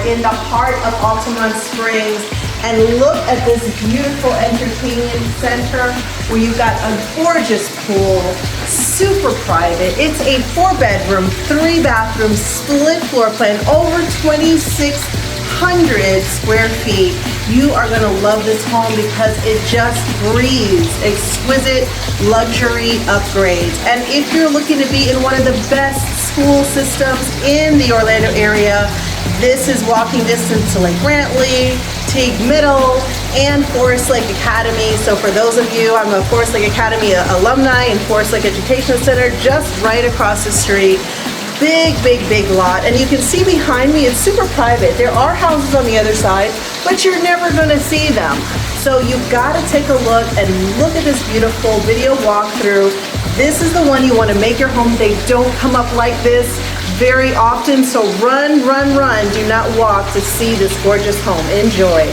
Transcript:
in the heart of Altamont Springs. And look at this beautiful entertainment center where you've got a gorgeous pool, super private. It's a 4-bedroom, 3-bathroom, split floor plan, over 2,600 square feet. You are gonna love this home because it just breathes exquisite luxury upgrades. And if you're looking to be in one of the best school systems in the Orlando area, this is walking distance to Lake Brantley, Teague Middle, and Forest Lake Academy. So for those of you, I'm a Forest Lake Academy alumni and Forest Lake Education Center just right across the street. Big, big, big lot. And you can see behind me, it's super private. There are houses on the other side, but you're never gonna see them. So you've gotta take a look and look at this beautiful video walkthrough. This is the one you wanna make your home. They don't come up like this very often, so run, run, run. Do not walk to see this gorgeous home. Enjoy.